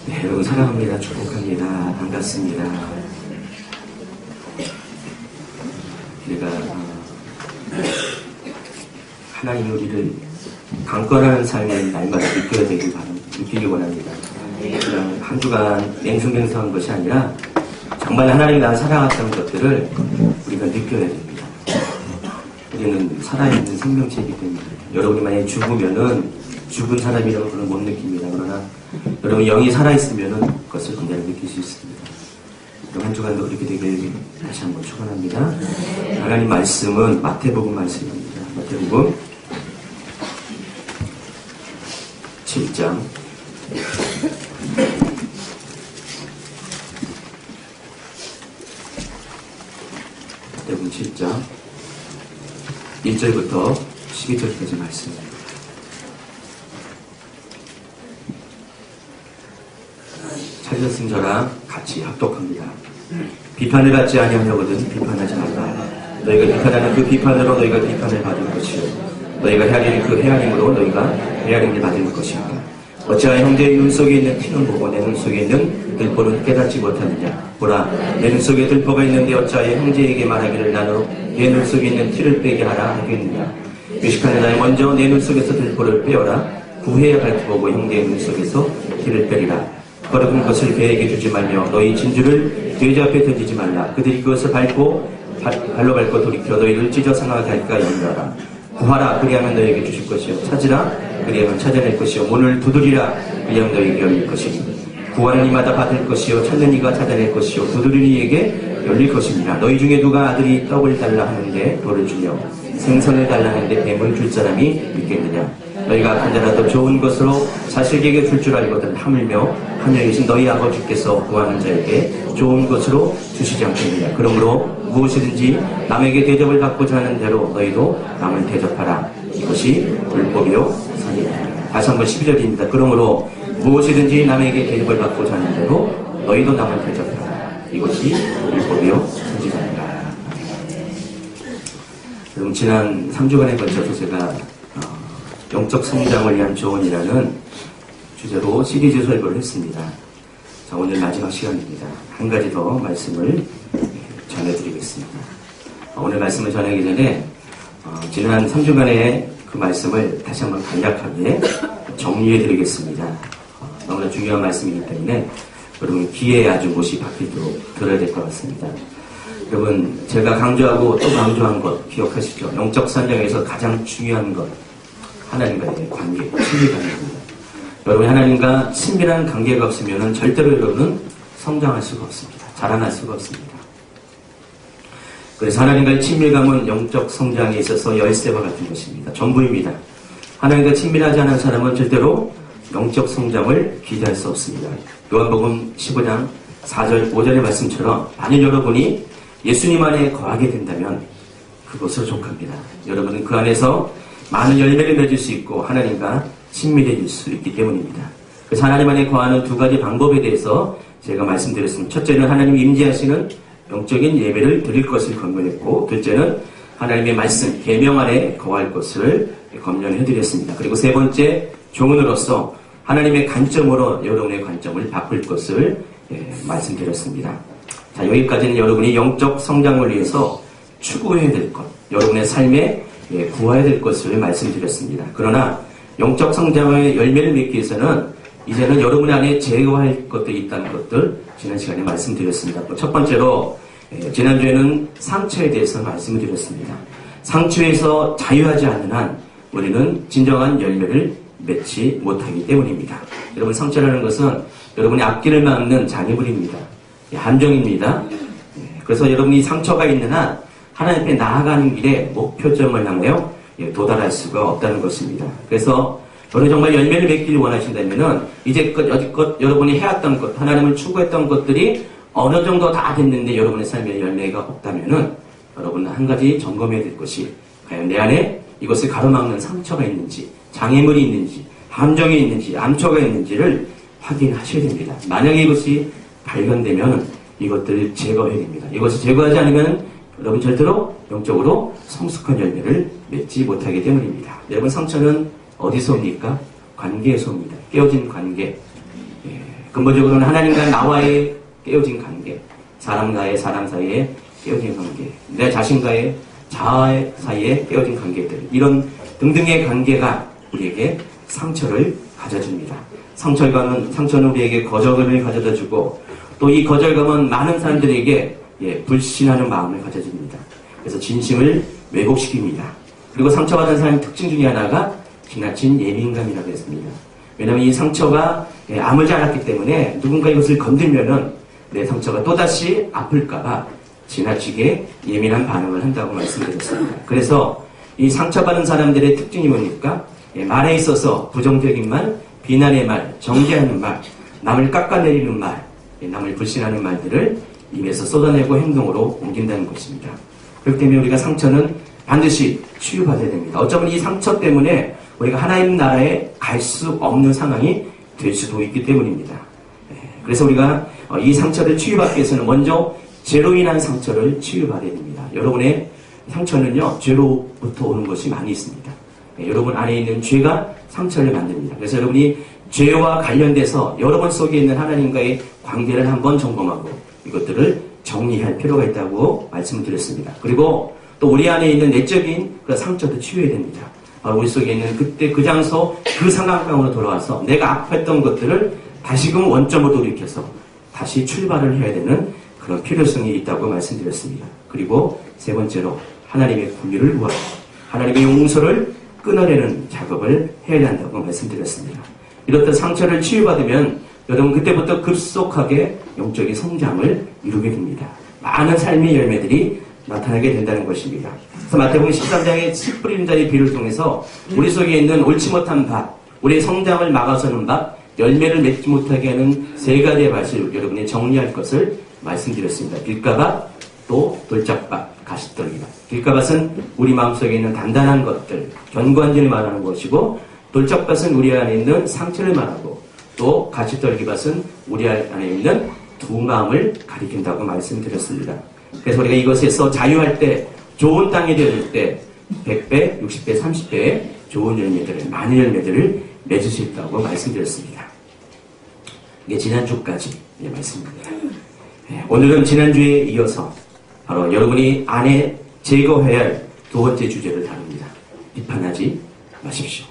네, 여러분 사랑합니다. 축복합니다. 반갑습니다. 우리가 하나님 우리를 강건한 삶의 날마다 느끼기 원합니다. 그냥 한 주간 맹숭맹숭한 것이 아니라 정말 하나님이 나를 사랑했던 것들을 우리가 느껴야 됩니다. 우리는 살아있는 생명체이기 때문에 여러분이 만약에 죽으면은 죽은 사람이라고 그는 못 느낍니다. 그러나 여러분 영이 살아있으면은 그것을 언제나 느낄 수 있습니다. 그럼 한 주간도 그렇게 되길 다시 한번 축원합니다. 하나님 말씀은 마태복음 말씀입니다. 마태복음 7장 마태복음 7장 1절부터 12절까지 말씀입니다. 찾으셨으면 저랑 같이 합독합니다. 비판을 받지 아니하려거든 비판하지 말라. 너희가 비판하는 그 비판으로 너희가 비판을 받을 것이요 너희가 헤아리는 그 헤아림으로 너희가 헤아림을 받을 것이다. 어찌하여 형제의 눈 속에 있는 티는 보고 내 눈 속에 있는 들보는 깨닫지 못하느냐. 보라, 내 눈 속에 들보가 있는데 어찌하여 형제에게 말하기를 나로 내 눈 속에 있는 티를 빼게 하라 하겠느냐. 유식하는 자여 먼저 내 눈 속에서 들보를 빼어라. 구해야 발표보고 형제의 눈 속에서 티를 빼리라. 버릇은 것을 그에게 주지 말며 너희 진주를 돼지 앞에 던지지 말라. 그들이 그것을 발로 밟고 돌이켜 너희를 찢어 상하게 할까 염려하라. 구하라 그리하면 너희에게 주실 것이요 찾으라 그리하면 찾아낼 것이요 문을 두드리라 그리하면 너희에게 열릴 것이니 구하는 이마다 받을 것이요 찾는 이가 찾아낼 것이요 두드리는 이에게 열릴 것입니다. 너희 중에 누가 아들이 떡을 달라 하는데 돌을 주며 생선을 달라 하는데 뱀을 줄 사람이 있겠느냐. 너희가 악한 자라도 좋은 것으로 자식에게 줄 줄 알거든 하물며 하늘에 계신 너희 아버지께서 구하는 자에게 좋은 것으로 주시지 않겠느냐. 그러므로 무엇이든지 남에게 대접을 받고자 하는 대로 너희도 남을 대접하라. 이것이 율법이요 선이다. 다시 한번 12절입니다. 그러므로 무엇이든지 남에게 대접을 받고자 하는 대로 너희도 남을 대접하라. 이것이 율법이요 선지자니라. 그럼 지난 3주간에 걸쳐서 제가 영적 성장을 위한 조언이라는 주제로 시리즈 설교를 했습니다. 자, 오늘 마지막 시간입니다. 한 가지 더 말씀을 전해드리겠습니다. 오늘 말씀을 전하기 전에 지난 3주간의 그 말씀을 다시 한번 간략하게 정리해드리겠습니다. 너무나 중요한 말씀이기 때문에 여러분 귀에 아주 못이 박히도록 들어야 될 것 같습니다. 여러분 제가 강조하고 또 강조한 것 기억하시죠? 영적 성장에서 가장 중요한 것 하나님과의 관계, 친밀 관계입니다. 여러분 하나님과 친밀한 관계가 없으면 절대로 여러분은 성장할 수가 없습니다. 자라날 수가 없습니다. 그래서 하나님과의 친밀감은 영적 성장에 있어서 열쇠와 같은 것입니다. 전부입니다. 하나님과 친밀하지 않은 사람은 절대로 영적 성장을 기대할 수 없습니다. 요한복음 15장 4절 5절의 말씀처럼 만일 여러분이 예수님 안에 거하게 된다면 그것으로 족합니다. 여러분은 그 안에서 많은 열매를 맺을 수 있고 하나님과 친밀해질 수 있기 때문입니다. 그래서 하나님 안에 거하는 두 가지 방법에 대해서 제가 말씀드렸습니다. 첫째는 하나님 임재하시는 영적인 예배를 드릴 것을 권면했고, 둘째는 하나님의 말씀, 계명 안에 거할 것을 권면해드렸습니다. 그리고 세 번째, 종은으로서 하나님의 관점으로 여러분의 관점을 바꿀 것을 말씀드렸습니다. 자, 여기까지는 여러분이 영적 성장을 위해서 추구해야 될 것, 여러분의 삶에 구해야 될 것을 말씀드렸습니다. 그러나 영적 성장의 열매를 맺기 위해서는 이제는 여러분 안에 제거할 것들이 있다는 것들 지난 시간에 말씀드렸습니다. 첫 번째로 지난주에는 상처에 대해서 말씀을 드렸습니다. 상처에서 자유하지 않는 한 우리는 진정한 열매를 맺지 못하기 때문입니다. 여러분 상처라는 것은 여러분의 앞길을 막는 장애물입니다. 함정입니다. 그래서 여러분이 상처가 있는 한 하나님 앞에 나아가는 길에 목표점을 향하여 도달할 수가 없다는 것입니다. 그래서 여러분 정말 열매를 맺기를 원하신다면은 이제껏 여지껏 여러분이 해왔던 것, 하나님을 추구했던 것들이 어느 정도 다 됐는데 여러분의 삶에 열매가 없다면은 여러분은 한 가지 점검해야 될 것이 과연 내 안에 이것을 가로막는 상처가 있는지, 장애물이 있는지, 함정이 있는지, 암초가 있는지를 확인하셔야 됩니다. 만약에 이것이 발견되면 이것들을 제거해야 됩니다. 이것을 제거하지 않으면 여러분 절대로 영적으로 성숙한 열매를 맺지 못하기 때문입니다. 여러분 상처는 어디서 옵니까? 관계에서 옵니다. 깨어진 관계. 근본적으로는 하나님과 나와의 깨어진 관계, 사람과의 사람 사이에 깨어진 관계, 내 자신과의 자아 사이에 깨어진 관계들, 이런 등등의 관계가 우리에게 상처를 가져줍니다. 상처는 우리에게 거절감을 가져다주고, 또 이 거절감은 많은 사람들에게 불신하는 마음을 가져줍니다. 그래서 진심을 왜곡시킵니다. 그리고 상처받은 사람의 특징 중에 하나가 지나친 예민감이라고 했습니다. 왜냐하면 이 상처가 아물지 않았기 때문에 누군가 이것을 건들면은 내 상처가 또다시 아플까봐 지나치게 예민한 반응을 한다고 말씀드렸습니다. 그래서 이 상처받은 사람들의 특징이 뭡니까? 말에 있어서 부정적인 말, 비난의 말, 정죄하는 말, 남을 깎아내리는 말, 남을 불신하는 말들을 입에서 쏟아내고 행동으로 옮긴다는 것입니다. 그렇기 때문에 우리가 상처는 반드시 치유받아야 됩니다. 어쩌면 이 상처 때문에 우리가 하나님 나라에 갈 수 없는 상황이 될 수도 있기 때문입니다. 그래서 우리가 이 상처를 치유받기 위해서는 먼저 죄로 인한 상처를 치유받아야 됩니다. 여러분의 상처는요, 죄로부터 오는 것이 많이 있습니다. 여러분 안에 있는 죄가 상처를 만듭니다. 그래서 여러분이 죄와 관련돼서 여러분 속에 있는 하나님과의 관계를 한번 점검하고 이것들을 정리할 필요가 있다고 말씀을 드렸습니다. 그리고 또 우리 안에 있는 내적인 그 상처도 치유해야 됩니다. 우리 속에 있는 그때 그 장소 그 상황으로 돌아와서 내가 아팠던 것들을 다시금 원점으로 돌이켜서 다시 출발을 해야 되는 그런 필요성이 있다고 말씀드렸습니다. 그리고 세 번째로 하나님의 긍휼을 구하고 하나님의 용서를 끊어내는 작업을 해야 한다고 말씀드렸습니다. 이렇듯 상처를 치유받으면 여러분 그때부터 급속하게 영적인 성장을 이루게 됩니다. 많은 삶의 열매들이 나타나게 된다는 것입니다. 그래서 마태복음 13장의 씨 뿌리는 자의 비유를 통해서 우리 속에 있는 옳지 못한 밭, 우리의 성장을 막아서는 밭, 열매를 맺지 못하게 하는 세 가지의 밭을 여러분이 정리할 것을 말씀드렸습니다. 길가밭, 또 돌짝밭, 가시떨기밭. 길가밭은 우리 마음속에 있는 단단한 것들, 견고한지를 말하는 것이고, 돌짝밭은 우리 안에 있는 상처를 말하고, 또 가시떨기밭은 우리 안에 있는 두 마음을 가리킨다고 말씀드렸습니다. 그래서 우리가 이것에서 자유할 때, 좋은 땅이 될 때 100배, 60배, 30배의 좋은 열매들을, 많은 열매들을 맺을 수 있다고 말씀드렸습니다. 이게 지난주까지 말씀입니다. 오늘은 지난주에 이어서 바로 여러분이 안에 제거해야 할 두 번째 주제를 다룹니다. 비판하지 마십시오.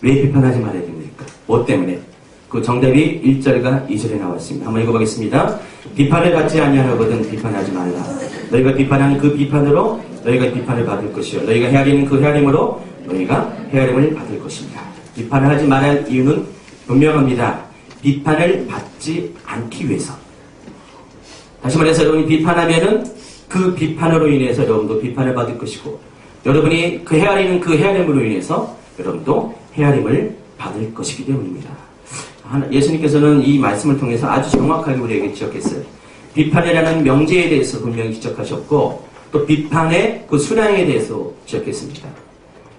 왜 비판하지 말아야 됩니까? 뭐 때문에? 그 정답이 1절과 2절에 나왔습니다. 한번 읽어보겠습니다. 비판을 받지 아니하거든 비판하지 말라. 너희가 비판하는 그 비판으로 너희가 비판을 받을 것이요 너희가 헤아리는 그 헤아림으로 너희가 헤아림을 받을 것입니다. 비판을 하지 말아야 할 이유는 분명합니다. 비판을 받지 않기 위해서. 다시 말해서 여러분이 비판하면은 그 비판으로 인해서 여러분도 비판을 받을 것이고 여러분이 그 헤아리는 그 헤아림으로 인해서 여러분도 헤아림을 받을 것이기 때문입니다. 예수님께서는 이 말씀을 통해서 아주 정확하게 우리에게 지적했어요. 비판이라는 명제에 대해서 분명히 지적하셨고 또 비판의 그 순항에 대해서 지적했습니다.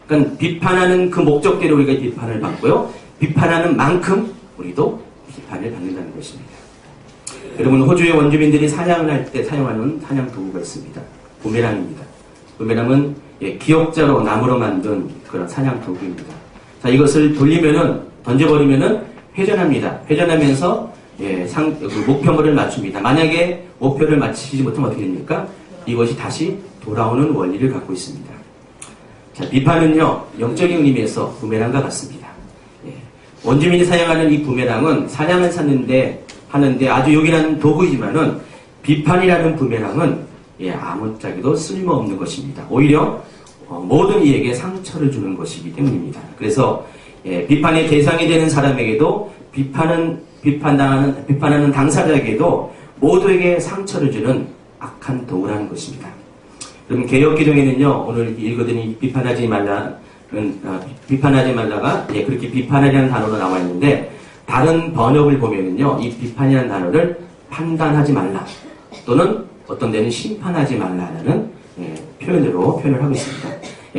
그러니까 비판하는 그 목적대로 우리가 비판을 받고요. 비판하는 만큼 우리도 비판을 받는다는 것입니다. 여러분 호주의 원주민들이 사냥을 할 때 사용하는 사냥 도구가 있습니다. 부메랑입니다. 부메랑은 기역자로 나무로 만든 그런 사냥 도구입니다. 자, 이것을 돌리면은 던져버리면은 회전합니다. 회전하면서 그 목표물을 맞춥니다. 만약에 목표를 맞추지 못하면 어떻게 됩니까? 이것이 다시 돌아오는 원리를 갖고 있습니다. 자, 비판은요 영적인 의미에서 부메랑과 같습니다. 원주민이 사용하는 이 부메랑은 사냥을 하는데 아주 요긴한 도구이지만은 비판이라는 부메랑은 아무짝에도 쓸모없는 것입니다. 오히려 모든 이에게 상처를 주는 것이기 때문입니다. 그래서 비판의 대상이 되는 사람에게도 비판하는 당사자에게도 모두에게 상처를 주는 악한 도구라는 것입니다. 그럼 개역기도에는요 오늘 읽어드린 비판하지 말라가 그렇게 비판하려는 단어로 나와 있는데 다른 번역을 보면은요 이 비판이라는 단어를 판단하지 말라 또는 어떤 데는 심판하지 말라라는 표현을 하고 있습니다.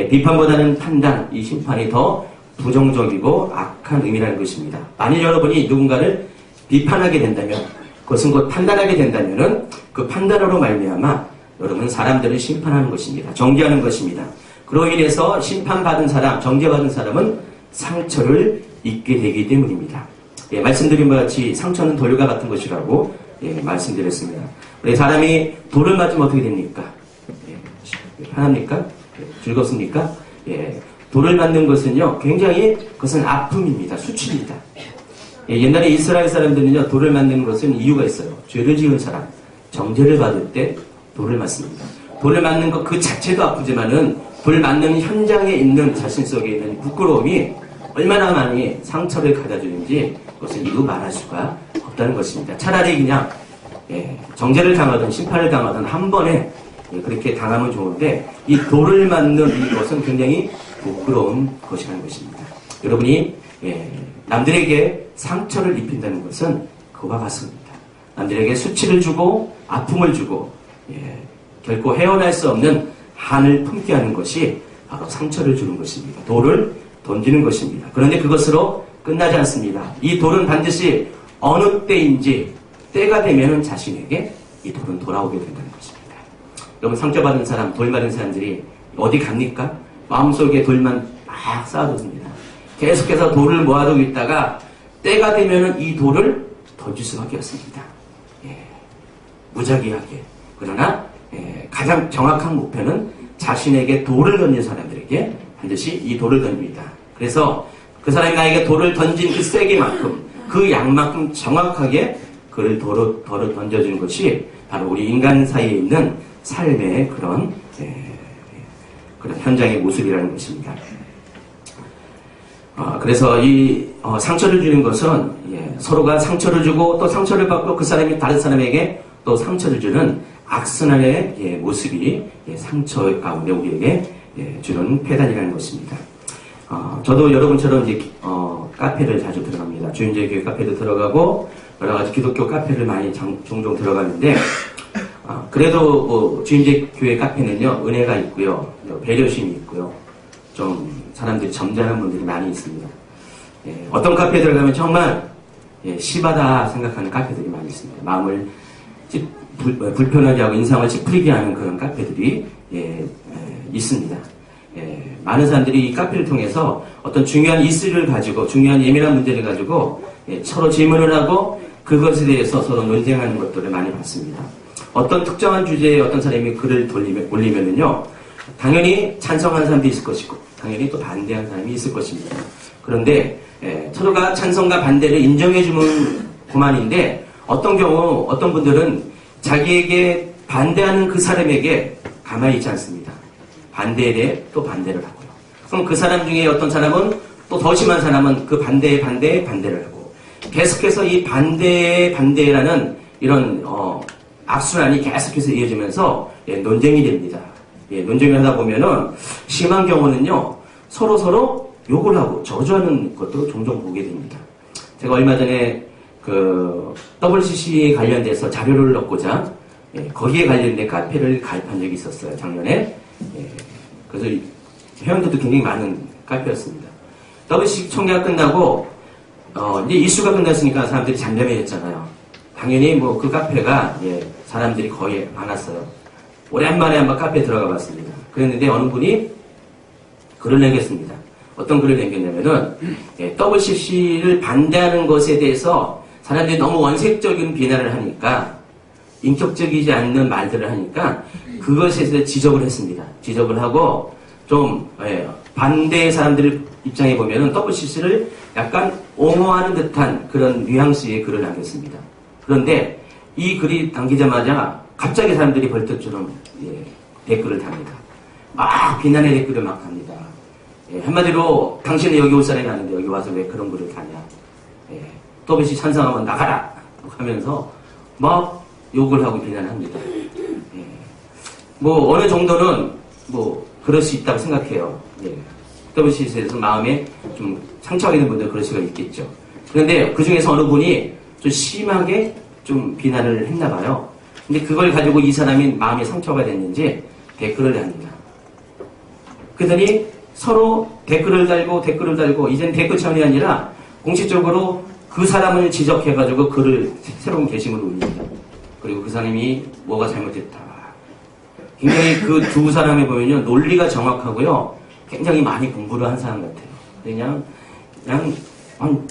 비판보다는 판단, 이 심판이 더 부정적이고 악한 의미라는 것입니다. 만일 여러분이 누군가를 비판하게 된다면 그것은 곧 판단하게 된다면은 그 판단으로 말미암아 여러분 사람들을 심판하는 것입니다. 정죄하는 것입니다. 그로 인해서 심판받은 사람, 정죄받은 사람은 상처를 입게 되기 때문입니다. 예, 말씀드린 바와 같이 상처는 돌과 같은 것이라고 예, 말씀드렸습니다. 우리 사람이 돌을 맞으면 어떻게 됩니까? 예, 편합니까? 예, 즐겁습니까? 예, 돌을 맞는 것은요, 굉장히 그것은 아픔입니다. 수치입니다. 예, 옛날에 이스라엘 사람들은요, 돌을 맞는 것은 이유가 있어요. 죄를 지은 사람, 정죄를 받을 때 돌을 맞습니다. 돌을 맞는 것 그 자체도 아프지만은 돌 맞는 현장에 있는 자신 속에 있는 부끄러움이 얼마나 많이 상처를 가져주는지 그것을 이루 말할 수가 없다는 것입니다. 차라리 그냥 예, 정죄를 당하든 심판을 당하든 한 번에 예, 그렇게 당하면 좋은데 이 돌을 맞는 이것은 굉장히 부끄러운 것이라는 것입니다. 여러분이 예, 남들에게 상처를 입힌다는 것은 그와 같습니다. 남들에게 수치를 주고 아픔을 주고 예, 결코 헤어날 수 없는 한을 품게 하는 것이 바로 상처를 주는 것입니다. 돌을 던지는 것입니다. 그런데 그것으로 끝나지 않습니다. 이 돌은 반드시 어느 때인지 때가 되면 자신에게 이 돌은 돌아오게 된다는 것입니다. 여러분 상처받은 사람, 돌 맞은 사람들이 어디 갑니까? 마음속에 돌만 막 쌓아둡니다. 계속해서 돌을 모아두고 있다가 때가 되면 이 돌을 던질 수밖에 없습니다. 예, 무작위하게. 그러나 예, 가장 정확한 목표는 자신에게 돌을 던진 사람들에게 반드시 이 돌을 던집니다. 그래서 그 사람이 나에게 돌을 던진 그 세게만큼 그 양만큼 정확하게 그를 돌을 던져주는 것이 바로 우리 인간 사이에 있는 삶의 그런 현장의 모습이라는 것입니다. 그래서 이 상처를 주는 것은 예, 서로가 상처를 주고 또 상처를 받고 그 사람이 다른 사람에게 또 상처를 주는 악순환의 예, 모습이 예, 상처 가운데 우리에게 예, 주는 폐단이라는 것입니다. 저도 여러분처럼 이제 카페를 자주 들어갑니다. 주인제 교회 카페도 들어가고 여러 가지 기독교 카페를 많이 종종 들어가는데 그래도 뭐 주인제 교회 카페는요 은혜가 있고요, 배려심이 있고요, 좀 사람들이 점잖은 분들이 많이 있습니다. 예, 어떤 카페에 들어가면 정말 예, 심하다 생각하는 카페들이 많이 있습니다. 마음을 불편하게 하고 인상을 찌푸리게 하는 그런 카페들이 있습니다. 많은 사람들이 이 카페를 통해서 어떤 중요한 이슈를 가지고 중요한 예민한 문제를 가지고 서로 질문을 하고 그것에 대해서 서로 논쟁하는 것들을 많이 봤습니다. 어떤 특정한 주제에 어떤 사람이 글을 올리면은요 당연히 찬성하는 사람도 있을 것이고 당연히 또 반대하는 사람이 있을 것입니다. 그런데 서로가 찬성과 반대를 인정해주면 그만인데 어떤 경우 어떤 분들은 자기에게 반대하는 그 사람에게 가만히 있지 않습니다. 반대에 대해 또 반대를 하고요. 그럼 그 사람 중에 어떤 사람은 또 더 심한 사람은 그 반대에 반대를 하고 계속해서 이 반대라는 이런 악순환이 계속해서 이어지면서 논쟁이 됩니다. 논쟁을 하다 보면은 심한 경우는요 서로 욕을 하고 저주하는 것도 종종 보게 됩니다. 제가 얼마 전에 그 WCC 관련돼서 자료를 넣고자 거기에 관련된 카페를 가입한 적이 있었어요. 작년에. 그래서 회원들도 굉장히 많은 카페였습니다. WCC 총회가 끝나고 이제 이슈가 끝났으니까 사람들이 잠잠해졌잖아요. 당연히 뭐 그 카페가 사람들이 거의 안 왔어요. 오랜만에 한번 카페에 들어가 봤습니다. 그랬는데 어느 분이 글을 남겼습니다. 어떤 글을 남겼냐면은 WCC를 반대하는 것에 대해서 사람들이 너무 원색적인 비난을 하니까 인격적이지 않는 말들을 하니까 그것에 대해서 지적을 했습니다. 지적을 하고 좀 반대 사람들 입장에 보면은 WCC를 약간 옹호하는 듯한 그런 뉘앙스의 글을 남겼습니다. 그런데 이 글이 남기자마자 갑자기 사람들이 벌떡처럼 댓글을 답니다. 막 비난의 댓글을 막 합니다. 한마디로 당신은 여기 올 사람이 아닌데 여기 와서 왜 그런 글을 다냐. WCC 찬성하면 나가라 하면서 막 욕을 하고 비난합니다. 뭐 어느 정도는 뭐 그럴 수 있다고 생각해요. WCC에서 마음에 좀 상처가 있는 분들 그럴 수가 있겠죠. 그런데 그 중에서 어느 분이 좀 심하게 좀 비난을 했나 봐요. 근데 그걸 가지고 이 사람이 마음에 상처가 됐는지 댓글을 답니다. 그러더니 서로 댓글을 달고 이젠 댓글 차원이 아니라 공식적으로 그 사람을 지적해가지고 글을 새로운 게시물을 올립니다. 그리고 그 사람이 뭐가 잘못됐다. 굉장히 그 두 사람이 보면요 논리가 정확하고요 굉장히 많이 공부를 한 사람 같아요. 그냥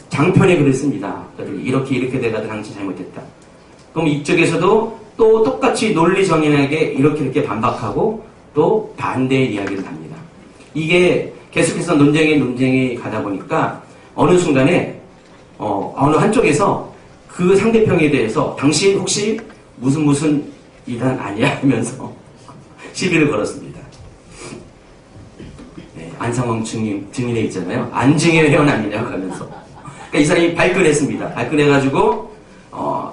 장편에 그랬습니다. 이렇게 내가 당신 잘못했다. 그럼 이쪽에서도 또 똑같이 논리정연하게 이렇게 반박하고 또 반대의 이야기를 합니다. 이게 계속해서 논쟁이 가다 보니까 어느 순간에 어느 한쪽에서 그 상대편에 대해서 당신 혹시 무슨 일은 아니야 하면서 시비를 걸었습니다. 네, 안상홍 증인에 있잖아요. 안증의 회원 아니냐고 하면서. 그러니까 이 사람이 발끈했습니다. 발끈해가지고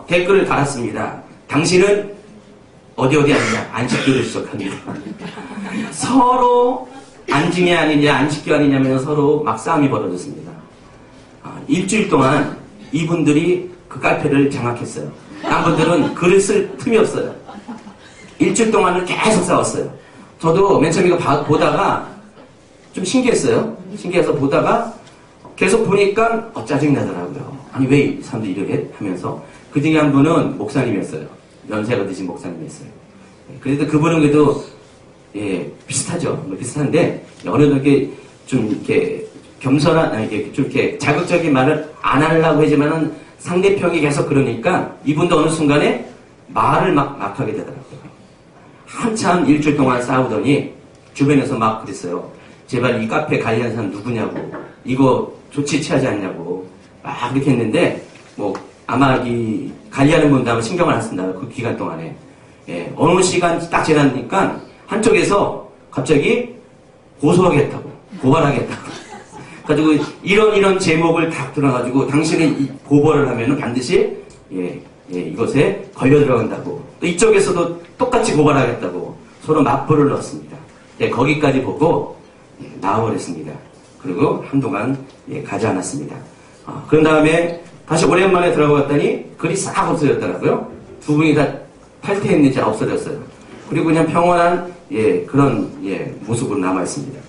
댓글을 달았습니다. 당신은 어디 아니냐? 안식교를 지적합니다. 서로 안증이 아니냐 안식교 아니냐면 서로 막 싸움이 벌어졌습니다. 일주일 동안 이분들이 그 카페를 장악했어요. 딴 분들은 글을 쓸 틈이 없어요. 일주일 동안은 계속 싸웠어요. 저도 맨 처음에 이거 보다가 좀 신기했어요. 신기해서 보다가 계속 보니까 짜증나더라고요. 아니 왜 이 사람들이 이래? 하면서 그 중에 한 분은 목사님이었어요. 연세가 드신 목사님이었어요. 그래도 그분은 그래도 비슷하죠. 비슷한데 어느 정도 좀 이렇게 겸손한 좀 이렇게 자극적인 말을 안 하려고 하지만은 상대편이 계속 그러니까 이분도 어느 순간에 말을 막 하게 되더라고요. 한참 일주일 동안 싸우더니 주변에서 막 그랬어요. 제발 이 카페 관리하는 사람 누구냐고, 이거 조치 취하지 않냐고 막 그렇게 했는데 아마 이 관리하는 분도 아마 신경을 안 쓴다. 그 기간 동안에 어느 시간 딱 지나니까 한쪽에서 갑자기 고소하겠다고, 고발하겠다고. 가지고 이런 제목을 딱 들어가지고 당신이 이 고발을 하면은 반드시 이것에 걸려 들어간다고. 또 이쪽에서도 똑같이 고발하겠다고 서로 맞불을 넣었습니다. 거기까지 보고 나와버렸습니다. 그리고 한동안 가지 않았습니다. 그런 다음에 다시 오랜만에 들어갔더니 글이 싹 없어졌더라고요. 두 분이 다 탈퇴했는지 없어졌어요. 그리고 그냥 평온한 그런 모습으로 남아 있습니다.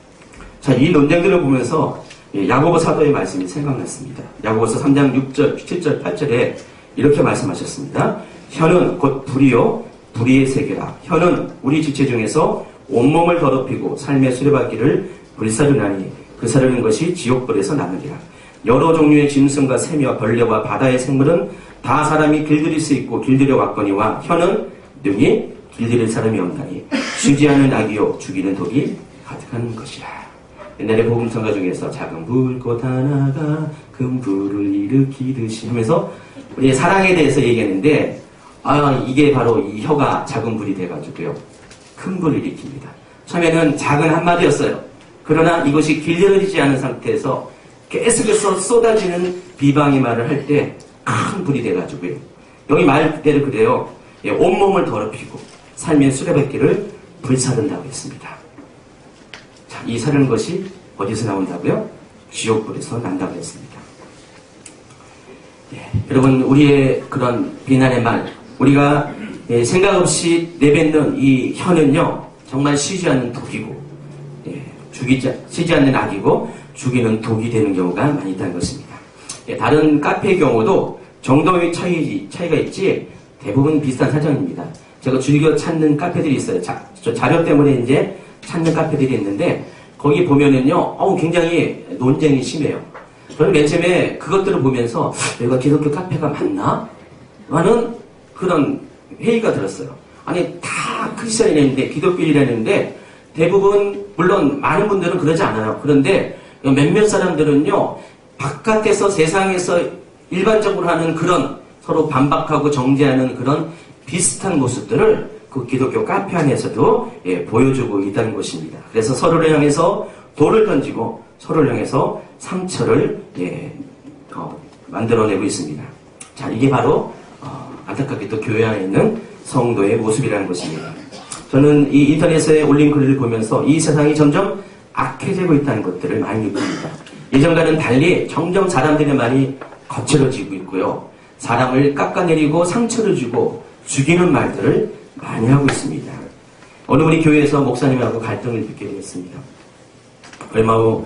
자, 이 논쟁들을 보면서 야고보 사도의 말씀이 생각났습니다. 야고보서 3장 6절, 7절, 8절에 이렇게 말씀하셨습니다. 혀는 곧 불이요 불의의 세계라. 혀는 우리 지체 중에서 온몸을 더럽히고 삶의 수레바퀴를 불사르나니 그 사르는 것이 지옥불에서 나느니라. 여러 종류의 짐승과 새며 벌레와 바다의 생물은 다 사람이 길들일 수 있고 길들여 왔거니와 혀는 능히 길들일 사람이 없나니 쉬지 않는 악이요 죽이는 독이 가득한 것이라. 옛날에 복음성가 중에서 작은 불꽃 하나가 큰 불을 일으키듯이 하면서 우리 사랑에 대해서 얘기했는데 이게 바로 이 혀가 작은 불이 돼가지고요 큰 불을 일으킵니다. 처음에는 작은 한마디였어요. 그러나 이것이 길들여지지 않은 상태에서 계속해서 쏟아지는 비방의 말을 할 때 큰 불이 돼가지고요. 여기 말 그대로 그래요. 온몸을 더럽히고 삶의 수레바퀴를 불사른다고 했습니다. 자, 이 사르는 것이 어디서 나온다고요? 지옥불에서 난다고 했습니다. 여러분, 우리의 그런 비난의 말, 우리가 생각 없이 내뱉는 이 혀는요, 정말 쉬지 않는 독이고, 쉬지 않는 악이고, 죽이는 독이 되는 경우가 많이 있다는 것입니다. 다른 카페의 경우도 정도의 차이가 있지, 대부분 비슷한 사정입니다. 제가 즐겨 찾는 카페들이 있어요. 저 자료 때문에 이제 찾는 카페들이 있는데, 거기 보면은요, 굉장히 논쟁이 심해요. 저는 맨 처음에 그것들을 보면서, 내가 기독교 카페가 맞나? 라는 그런 회의가 들었어요. 아니, 다 크리스천이라는데, 기독교인이라는데, 대부분, 물론 많은 분들은 그러지 않아요. 그런데 몇몇 사람들은요, 바깥에서 세상에서 일반적으로 하는 그런 서로 반박하고 정죄하는 그런 비슷한 모습들을 그 기독교 카페 안에서도 보여주고 있다는 것입니다. 그래서 서로를 향해서 돌을 던지고 서로를 향해서 상처를 만들어내고 있습니다. 자, 이게 바로 안타깝게도 교회 안에 있는 성도의 모습이라는 것입니다. 저는 이 인터넷에 올린 글을 보면서 이 세상이 점점 악해지고 있다는 것들을 많이 느낍니다. 예전과는 달리 점점 사람들의 말이 거칠어지고 있고요. 사람을 깎아내리고 상처를 주고 죽이는 말들을 많이 하고 있습니다. 어느 우리 교회에서 목사님하고 갈등을 빚게 되었습니다. 얼마 후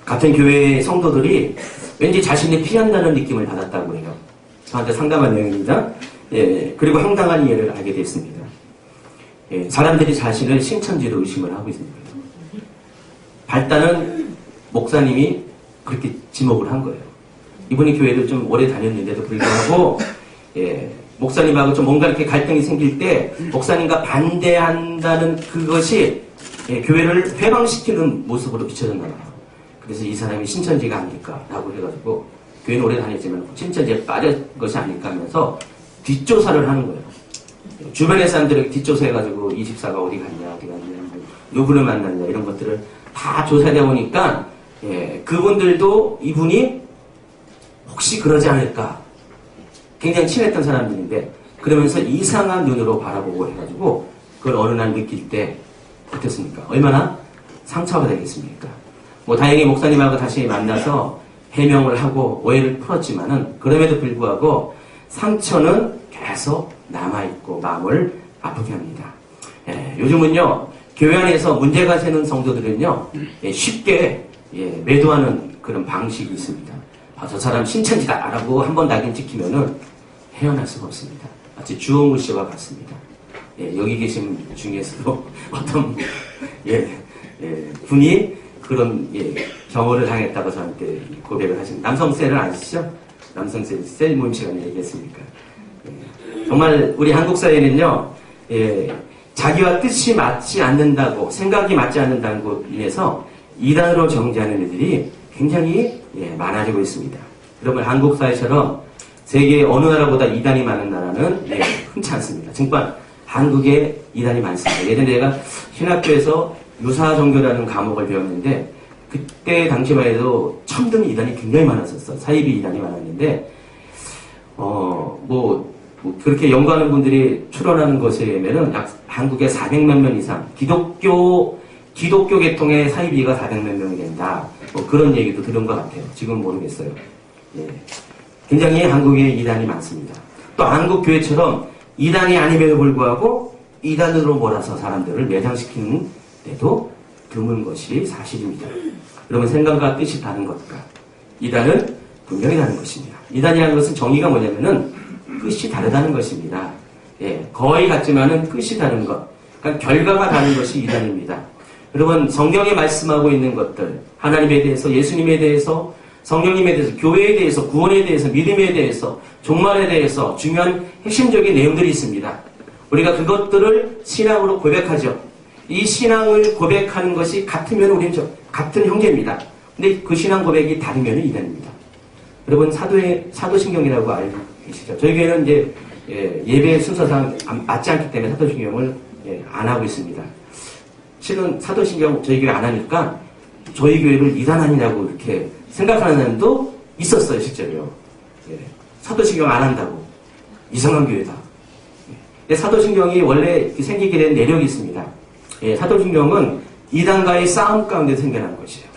같은 교회의 성도들이 왠지 자신이 피한다는 느낌을 받았다고 해요. 저한테 상담한 내용입니다. 그리고 황당한 이해를 알게 됐습니다. 사람들이 자신을 신천지로 의심을 하고 있습니다. 발단은 목사님이 그렇게 지목을 한 거예요. 이분이 교회를 좀 오래 다녔는데도 불구하고 목사님하고 좀 뭔가 이렇게 갈등이 생길 때 목사님과 반대한다는 그것이 교회를 회방시키는 모습으로 비춰졌나 봐요. 그래서 이 사람이 신천지가 아닐까라고 해가지고 교회는 오래 다녔지만 신천지에 빠진 것이 아닐까 하면서 뒷조사를 하는 거예요. 주변의 사람들에게 뒷조사해가지고 이 집사가 어디 갔냐, 누구를 만났냐 이런 것들을 다 조사하다 보니까 그분들도 이분이 혹시 그러지 않을까 굉장히 친했던 사람들인데 그러면서 이상한 눈으로 바라보고 해가지고 그걸 어느 날 느낄 때 어떻습니까? 얼마나 상처가 되겠습니까? 뭐 다행히 목사님하고 다시 만나서 해명을 하고 오해를 풀었지만은 그럼에도 불구하고 상처는 계속 남아있고 마음을 아프게 합니다. 요즘은요 교회 안에서 문제가 되는 성도들은요 쉽게 매도하는 그런 방식이 있습니다. 저 사람 신천지다라고 한번 낙인 찍히면은 헤어날 수가 없습니다. 마치 주홍우 씨와 같습니다. 여기 계신 중에서도 어떤 분이 그런 경험을 당했다고 저한테 고백을 하신 남성셀을 아시죠? 남성셀 셀 모임 시간에 얘기했으니까 정말 우리 한국 사회는요 자기와 뜻이 맞지 않는다고 생각이 맞지 않는다는 것으로 인해서 이단으로 정죄하는 이들이 굉장히 많아지고 있습니다. 여러분 한국 사회처럼 세계 어느 나라보다 이단이 많은 나라는 흔치 않습니다. 증권 한국에 이단이 많습니다. 예전에 제가 신학교에서 유사종교라는 과목을 배웠는데 그때 당시만 해도 첨등 이단이 굉장히 많았었어. 사이비 이단이 많았는데 뭐 그렇게 연구하는 분들이 추론하는 것에 의하면은 약 한국에 400만 명 이상 기독교 계통의 사이비가 400만 명이 된다. 뭐 그런 얘기도 들은 것 같아요. 지금은 모르겠어요. 굉장히 한국에 이단이 많습니다. 또 한국 교회처럼 이단이 아님에도 불구하고 이단으로 몰아서 사람들을 매장시키는 데도 드문 것이 사실입니다. 여러분 생각과 뜻이 다른 것과 이단은 분명히 다른 것입니다. 이단이라는 것은 정의가 뭐냐면은 끝이 다르다는 것입니다. 거의 같지만은 끝이 다른 것. 그러니까 결과가 다른 것이 이단입니다. 여러분 성경에 말씀하고 있는 것들 하나님에 대해서 예수님에 대해서 성령님에 대해서 교회에 대해서 구원에 대해서 믿음에 대해서 종말에 대해서 중요한 핵심적인 내용들이 있습니다. 우리가 그것들을 신앙으로 고백하죠. 이 신앙을 고백하는 것이 같으면 우리는 같은 형제입니다. 근데 그 신앙 고백이 다르면 이단입니다. 여러분 사도신경이라고 알고 계시죠? 저희 교회는 이제 예배 순서상 맞지 않기 때문에 사도신경을 안 하고 있습니다. 실은 사도신경 저희 교회 안 하니까 저희 교회를 이단 아니냐고 이렇게 생각하는 사람도 있었어요, 실제로요. 사도신경 안 한다고. 이상한 교회다. 사도신경이 원래 생기게 된 내력이 있습니다. 사도신경은 이단과의 싸움 가운데 생겨난 것이에요.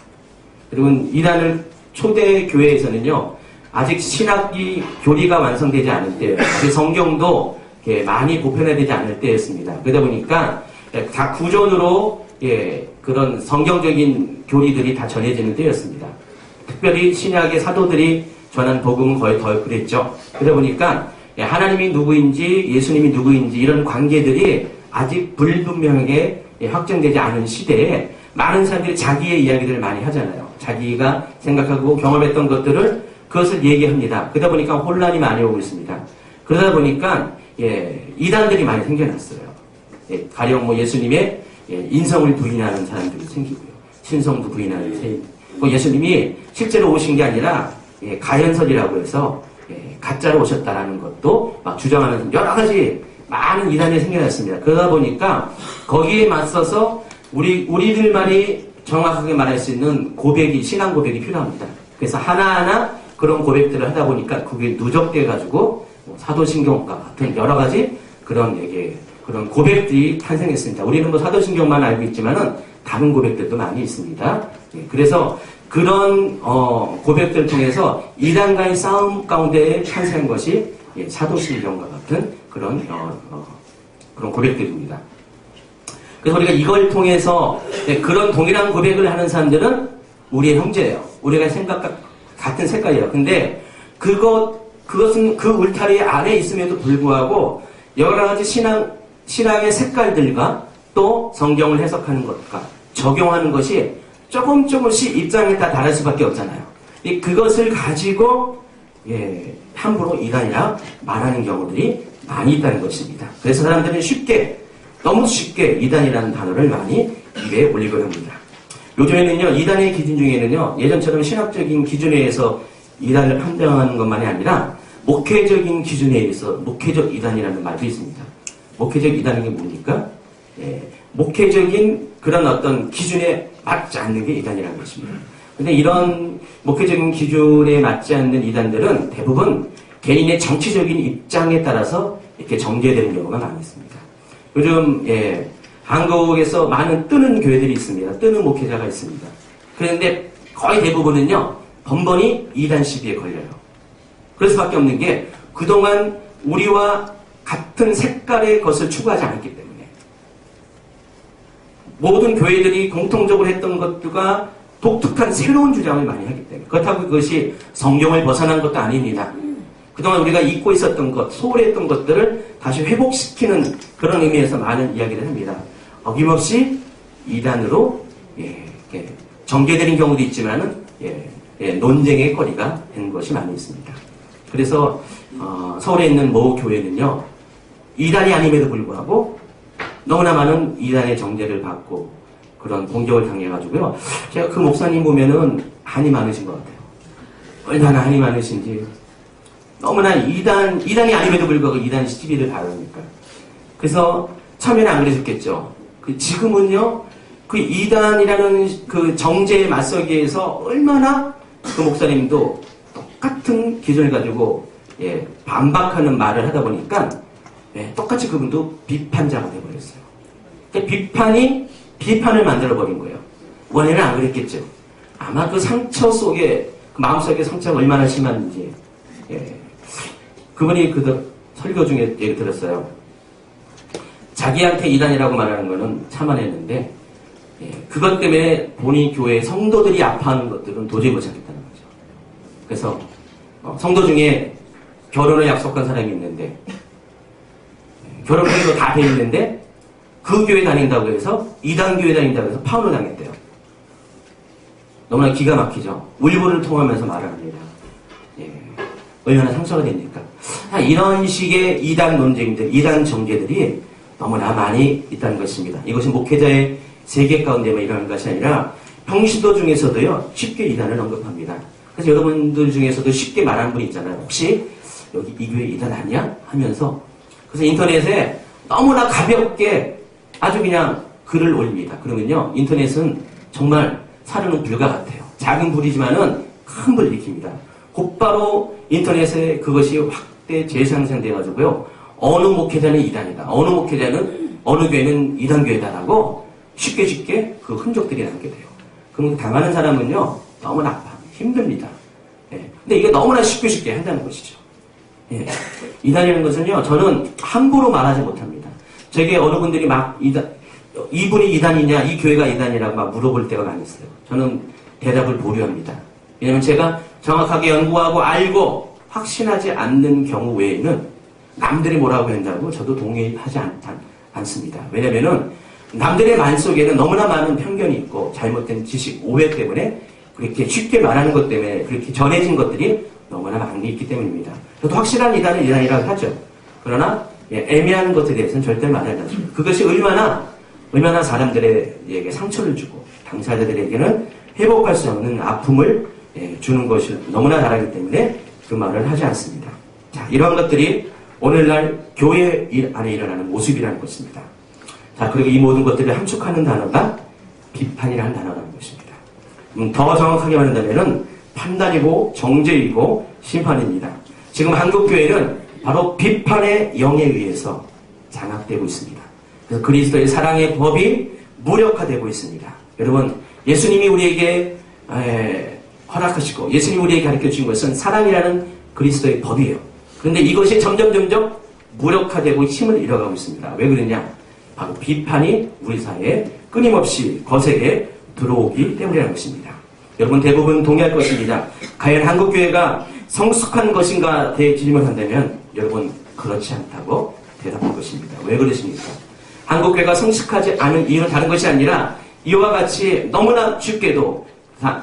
여러분, 이단을 초대 교회에서는요, 아직 신학이 교리가 완성되지 않을 때예요. 아직 성경도 많이 보편화되지 않을 때였습니다. 그러다 보니까 다 구전으로 그런 성경적인 교리들이 다 전해지는 때였습니다. 특별히 신약의 사도들이 전한 복음은 거의 더 그랬죠. 그러다 보니까 하나님이 누구인지 예수님이 누구인지 이런 관계들이 아직 불분명하게 확정되지 않은 시대에 많은 사람들이 자기의 이야기들을 많이 하잖아요. 자기가 생각하고 경험했던 것들을 그것을 얘기합니다. 그러다 보니까 혼란이 많이 오고 있습니다. 그러다 보니까 이단들이 많이 생겨났어요. 가령 뭐 예수님의 인성을 부인하는 사람들이 생기고요. 신성도 부인하는 사람. 예수님이 실제로 오신 게 아니라 가현설이라고 해서 가짜로 오셨다라는 것도 막 주장하는 여러 가지 많은 이단이 생겨났습니다. 그러다 보니까 거기에 맞서서 우리들만이 정확하게 말할 수 있는 고백이 신앙 고백이 필요합니다. 그래서 하나하나 그런 고백들을 하다 보니까 그게 누적돼가지고 사도신경과 같은 여러 가지 그런 고백들이 탄생했습니다. 우리는 뭐 사도신경만 알고 있지만은 다른 고백들도 많이 있습니다. 그래서 그런 고백들을 통해서 이단과의 싸움 가운데 탄생한 것이 사도신경과 같은 그런 고백들입니다. 그래서 우리가 이걸 통해서 그런 동일한 고백을 하는 사람들은 우리의 형제예요. 우리가 생각과 같은 색깔이에요. 근데 그것은 그 울타리 안에 있음에도 불구하고 여러 가지 신앙의 색깔들과 또 성경을 해석하는 것과 적용하는 것이 조금씩 입장에 따라 다를 수밖에 없잖아요. 그것을 가지고 함부로 이단이라 말하는 경우들이 많이 있다는 것입니다. 그래서 사람들은 너무 쉽게 이단이라는 단어를 많이 입에 올리곤 합니다. 요즘에는요, 이단의 기준 중에는요, 예전처럼 신학적인 기준에 의해서 이단을 판정하는 것만이 아니라 목회적인 기준에 의해서 목회적 이단이라는 말도 있습니다. 목회적 이단이 뭡니까? 목회적인 그런 어떤 기준에 맞지 않는 게 이단이라는 것입니다. 근데 이런 목회적인 기준에 맞지 않는 이단들은 대부분 개인의 정치적인 입장에 따라서 이렇게 정죄되는 경우가 많이 있습니다. 요즘 한국에서 많은 뜨는 교회들이 있습니다. 뜨는 목회자가 있습니다. 그런데 거의 대부분은요, 번번이 이단 시비에 걸려요. 그럴 수밖에 없는 게 그동안 우리와 같은 색깔의 것을 추구하지 않았기 때문에 모든 교회들이 공통적으로 했던 것들과 독특한 새로운 주장을 많이 하기 때문에 그렇다고 그것이 성경을 벗어난 것도 아닙니다. 그동안 우리가 잊고 있었던 것, 소홀히 했던 것들을 다시 회복시키는 그런 의미에서 많은 이야기를 합니다. 어김없이 이단으로 정죄되는 경우도 있지만은 논쟁의 거리가 된 것이 많이 있습니다. 그래서 서울에 있는 모 교회는요, 이단이 아님에도 불구하고 너무나 많은 이단의 정죄를 받고 그런 공격을 당해가지고요. 제가 그 목사님 보면은 한이 많으신 것 같아요. 얼마나 한이 많으신지. 너무나 이단이 아님에도 불구하고 이단 시비를 받으니까. 그래서 처음에는 안 그러셨겠죠. 지금은요, 그 이단이라는 그 정죄에 맞서기 위해서 얼마나 그 목사님도 똑같은 기준을 가지고 반박하는 말을 하다 보니까 똑같이 그분도 비판자가 되어버렸어요. 비판이 비판을 만들어버린 거예요. 원래는 안 그랬겠죠. 아마 그 상처 속에, 그 마음속에 상처가 얼마나 심한지. 그분이 설교 중에 얘기 들었어요. 자기한테 이단이라고 말하는 거는 참아냈는데, 그것 때문에 본인 교회 성도들이 아파하는 것들은 도저히 못 참겠다는 거죠. 그래서 성도 중에 결혼을 약속한 사람이 있는데, 결혼식도 다 돼 있는데 그 교회 다닌다고 해서 이단 교회 다닌다고 해서 파혼을 당했대요. 너무나 기가 막히죠. 울보를 통하면서 말을 합니다. 얼마나 상처가 됩니까? 이런 식의 이단 논쟁들, 이단 정죄들이 너무나 많이 있다는 것입니다. 이것이 목회자의 세계 가운데만 일어나는 것이 아니라 평신도 중에서도요, 쉽게 이단을 언급합니다. 그래서 여러분들 중에서도 쉽게 말하는 분이 있잖아요. 혹시 여기 이 교회 이단 아니야? 하면서 그래서 인터넷에 너무나 가볍게 아주 그냥 글을 올립니다. 그러면요, 인터넷은 정말 사르는 불과 같아요. 작은 불이지만은 큰 불을 일으킵니다. 곧바로 인터넷에 그것이 확대 재생산돼가지고요, 어느 목회자는 이단이다, 어느 목회자는 어느 교회는 이단 교회다라고 쉽게 그 흔적들이 남게 돼요. 그럼 당하는 사람은요, 너무나 아파, 힘듭니다. 근데 이게 너무나 쉽게 한다는 것이죠. 이단이라는 것은요, 저는 함부로 말하지 못합니다. 제게 어느 분들이 막 이분이 이단이냐, 이 교회가 이단이라고 막 물어볼 때가 많이 있어요. 저는 대답을 보류합니다. 왜냐면 제가 정확하게 연구하고 알고 확신하지 않는 경우 외에는 남들이 뭐라고 한다고 저도 동의하지 않습니다. 왜냐면은 남들의 말 속에는 너무나 많은 편견이 있고 잘못된 지식, 오해 때문에 그렇게 쉽게 말하는 것 때문에 그렇게 전해진 것들이 너무나 많이 있기 때문입니다. 저도 확실한 이단은 이단이라고 하죠. 그러나 애매한 것에 대해서는 절대 말하지 않습니다. 그것이 얼마나 사람들에게 상처를 주고 당사자들에게는 회복할 수 없는 아픔을 주는 것을 너무나 잘 알기 때문에 그 말을 하지 않습니다. 자, 이러한 것들이 오늘날 교회 안에 일어나는 모습이라는 것입니다. 자, 그리고 이 모든 것들을 함축하는 단어가 비판이라는 단어라는 것입니다. 더 정확하게 말한다면 판단이고 정죄이고 심판입니다. 지금 한국교회는 바로 비판의 영에 의해서 장악되고 있습니다. 그래서 그리스도의 사랑의 법이 무력화되고 있습니다. 여러분, 예수님이 우리에게 허락하시고 예수님이 우리에게 가르쳐 주신 것은 사랑이라는 그리스도의 법이에요. 그런데 이것이 점점 무력화되고 힘을 잃어가고 있습니다. 왜 그러냐? 바로 비판이 우리 사회에 끊임없이 거세게 들어오기 때문이라는 것입니다. 여러분, 대부분 동의할 것입니다. 과연 한국교회가 성숙한 것인가 대 질문한다면 여러분, 그렇지 않다고 대답할 것입니다. 왜 그러십니까? 한국교회가 성숙하지 않은 이유는 다른 것이 아니라 이와 같이 너무나 쉽게도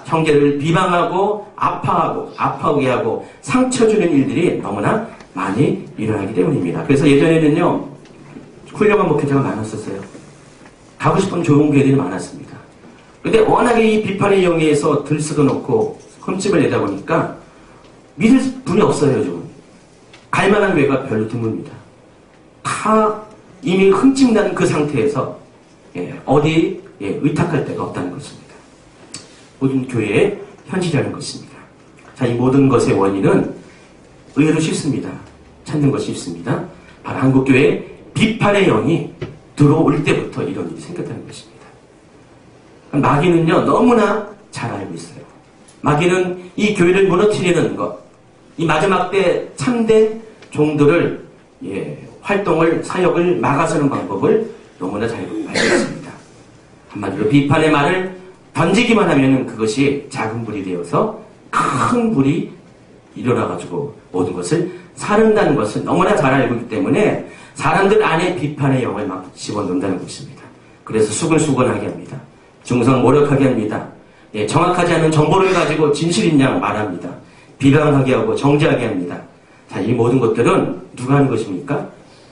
형제를 비방하고 아파하게 하고 상처 주는 일들이 너무나 많이 일어나기 때문입니다. 그래서 예전에는요, 훌륭한 목회자가 많았었어요. 가고 싶은 좋은 교회들이 많았습니다. 근데 워낙에 이 비판의 영예에서 들썩여 놓고 흠집을 내다 보니까 믿을 분이 없어요, 요즘은. 갈만한 교회가 별로 드뭅니다. 다 이미 흠집 난 그 상태에서 어디 의탁할 데가 없다는 것입니다. 모든 교회의 현실이라는 것입니다. 자, 이 모든 것의 원인은 의외로 쉽습니다. 찾는 것이 쉽습니다. 바로 한국교회의 비판의 영이 들어올 때부터 이런 일이 생겼다는 것입니다. 마귀는요, 너무나 잘 알고 있어요. 마귀는 이 교회를 무너뜨리는 것, 이 마지막 때 참된 종들을 활동을, 사역을 막아서는 방법을 너무나 잘 알고 있습니다. 한마디로 비판의 말을 던지기만 하면 그것이 작은 불이 되어서 큰 불이 일어나가지고 모든 것을 사른다는 것을 너무나 잘 알고 있기 때문에 사람들 안에 비판의 영을 막 집어넣는다는 것입니다. 그래서 수근수근하게 합니다. 중성모략하게 합니다. 정확하지 않은 정보를 가지고 진실인 양 말합니다. 비방하게 하고 정죄하게 합니다. 자, 이 모든 것들은 누가 하는 것입니까?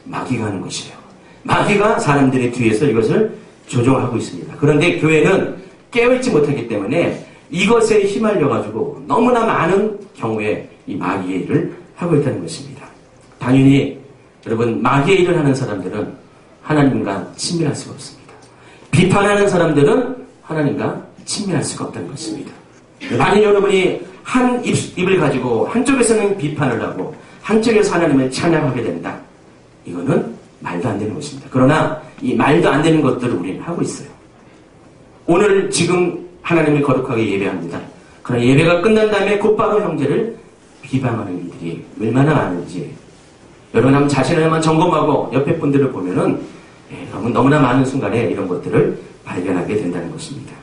마귀가 하는 것이에요. 마귀가 사람들의 뒤에서 이것을 조종하고 있습니다. 그런데 교회는 깨어있지 못하기 때문에 이것에 휘말려가지고 너무나 많은 경우에 이 마귀의 일을 하고 있다는 것입니다. 당연히 여러분, 마귀의 일을 하는 사람들은 하나님과 친밀할 수가 없습니다. 비판하는 사람들은 하나님과 친밀할 수가 없다는 것입니다. 만일 여러분이 한 입을 가지고 한쪽에서는 비판을 하고 한쪽에서 하나님을 찬양하게 된다. 이거는 말도 안 되는 것입니다. 그러나 이 말도 안 되는 것들을 우리는 하고 있어요. 오늘 지금 하나님을 거룩하게 예배합니다. 그러나 예배가 끝난 다음에 곧바로 형제를 비방하는 일들이 얼마나 많은지 여러분 한번 자신을 한번 점검하고 옆에 분들을 보면은 너무나 많은 순간에 이런 것들을 발견하게 된다는 것입니다.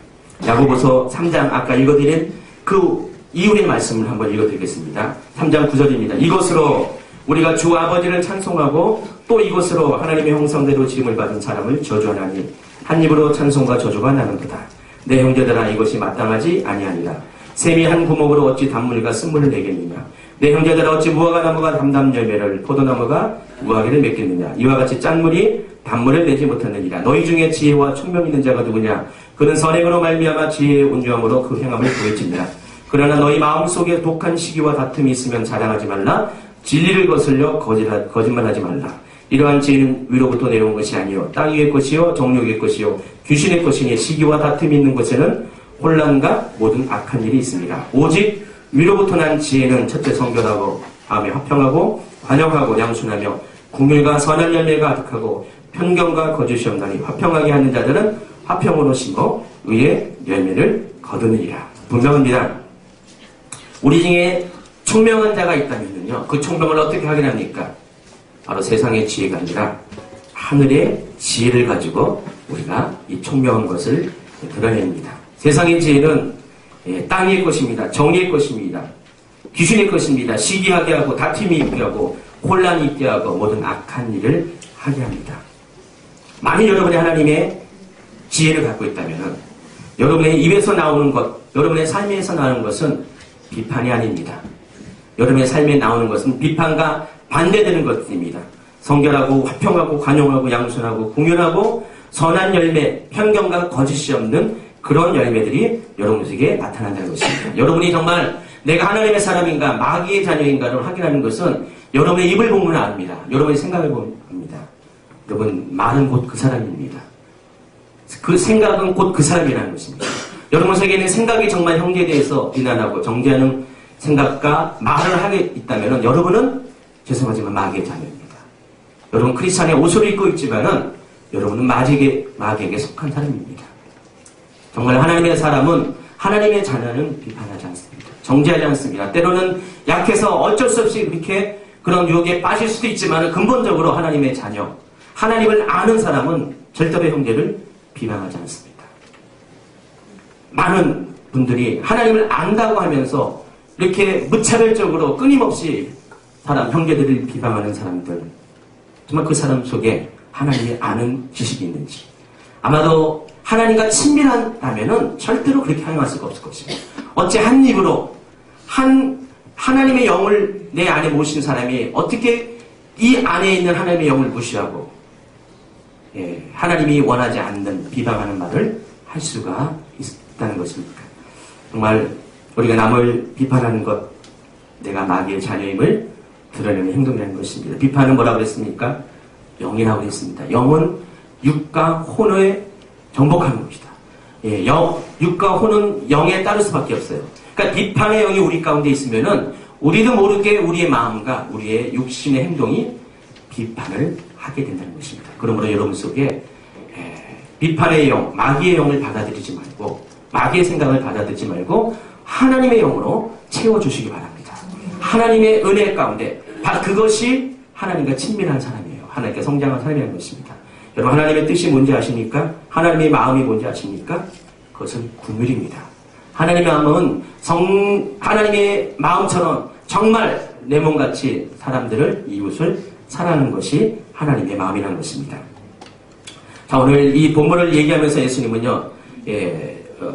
야고보서 3장 아까 읽어드린 그 이후의 말씀을 한번 읽어드리겠습니다. 3장 9절입니다. 이것으로 우리가 주 아버지를 찬송하고 또 이것으로 하나님의 형상대로 지음을 받은 사람을 저주하나니 한 입으로 찬송과 저주가 나는도다. 내 형제들아 이것이 마땅하지 아니하니라. 샘이 한 구멍으로 어찌 단물과 쓴물을 내겠느냐. 내 형제들아 어찌 무화과 나무가 담담 열매를 포도나무가 무화과를 맺겠느냐. 이와 같이 짠물이 단물을 내지 못하느니라. 너희 중에 지혜와 총명 있는 자가 누구냐. 그는 선행으로 말미암아 지혜의 온유함으로 그 행함을 보여지니라. 그러나 너희 마음속에 독한 시기와 다툼이 있으면 자랑하지 말라. 진리를 거슬려 거짓말하지 말라. 이러한 지혜는 위로부터 내려온 것이 아니요 땅 위의 것이요 정욕의 것이요 귀신의 것이니 시기와 다툼이 있는 곳에는 혼란과 모든 악한 일이 있습니다. 오직 위로부터 난 지혜는 첫째 성결하고 다음에 화평하고 관용하고 양순하며 궁율과 선한 열매가 가득하고 편견과 거짓이 없나니 화평하게 하는 자들은 화평으로 심어 의의 열매를 거두느니라. 분명합니다. 우리 중에 총명한 자가 있다면요, 그 총명을 어떻게 확인합니까? 바로 세상의 지혜가 아니라 하늘의 지혜를 가지고 우리가 이 총명한 것을 드러냅니다. 세상의 지혜는 땅의 것입니다. 정의의 것입니다. 귀신의 것입니다. 시기하게 하고 다툼이 있게 하고 혼란이 있게 하고 모든 악한 일을 하게 합니다. 만일 여러분이 하나님의 지혜를 갖고 있다면 여러분의 입에서 나오는 것, 여러분의 삶에서 나오는 것은 비판이 아닙니다. 여러분의 삶에 나오는 것은 비판과 반대되는 것입니다. 성결하고 화평하고 관용하고 양순하고 공연하고 선한 열매, 편견과 거짓이 없는 그런 열매들이 여러분에게 나타난다는 것입니다. 여러분이 정말 내가 하나님의 사람인가 마귀의 자녀인가를 확인하는 것은 여러분의 입을 보면 압니다. 여러분의 생각을 보면 압니다. 여러분, 말은 곧 그 사람입니다. 그 생각은 곧 그 사람이라는 것입니다. 여러분 세계는 생각이 정말 형제에 대해서 비난하고 정죄하는 생각과 말을 하게 있다면 여러분은 죄송하지만 마귀의 자녀입니다. 여러분 크리스찬의 옷을 입고 있지만은 여러분은 마귀에게 속한 사람입니다. 정말 하나님의 사람은 하나님의 자녀는 비판하지 않습니다. 정죄하지 않습니다. 때로는 약해서 어쩔 수 없이 그렇게 그런 유혹에 빠질 수도 있지만 근본적으로 하나님의 자녀, 하나님을 아는 사람은 절대로 형제를 비방하지 않습니다. 많은 분들이 하나님을 안다고 하면서 이렇게 무차별적으로 끊임없이 형제들을 비방하는 사람들, 정말 그 사람 속에 하나님이 아는 지식이 있는지, 아마도 하나님과 친밀하다면은 절대로 그렇게 행할 수가 없을 것입니다. 어째 한 입으로 하나님의 영을 내 안에 모신 사람이 어떻게 이 안에 있는 하나님의 영을 무시하고 하나님이 원하지 않는 비방하는 말을 할 수가 있다는 것입니까? 정말 우리가 남을 비판하는 것, 내가 마귀의 자녀임을 드러내는 행동이라는 것입니다. 비판은 뭐라고 했습니까? 영이라고 했습니다. 영은 육과 혼에 정복하는 것이다. 육과 혼은 영에 따를 수밖에 없어요. 그러니까 비판의 영이 우리 가운데 있으면은 우리도 모르게 우리의 마음과 우리의 육신의 행동이 비판을 하게 된다는 것입니다. 그러므로 여러분 속에 비판의 영, 마귀의 영을 받아들이지 말고 마귀의 생각을 받아들이지 말고 하나님의 영으로 채워주시기 바랍니다. 하나님의 은혜 가운데 그것이 하나님과 친밀한 사람이에요. 하나님께 성장한 사람이라는 것입니다. 여러분 하나님의 뜻이 뭔지 아십니까? 하나님의 마음이 뭔지 아십니까? 그것은 국률입니다. 하나님의 마음은 하나님의 마음처럼 정말 내 몸같이 사람들을 이웃을 사랑하는 것이 하나님의 마음이라는 것입니다. 자, 오늘 이 본문을 얘기하면서 예수님은요,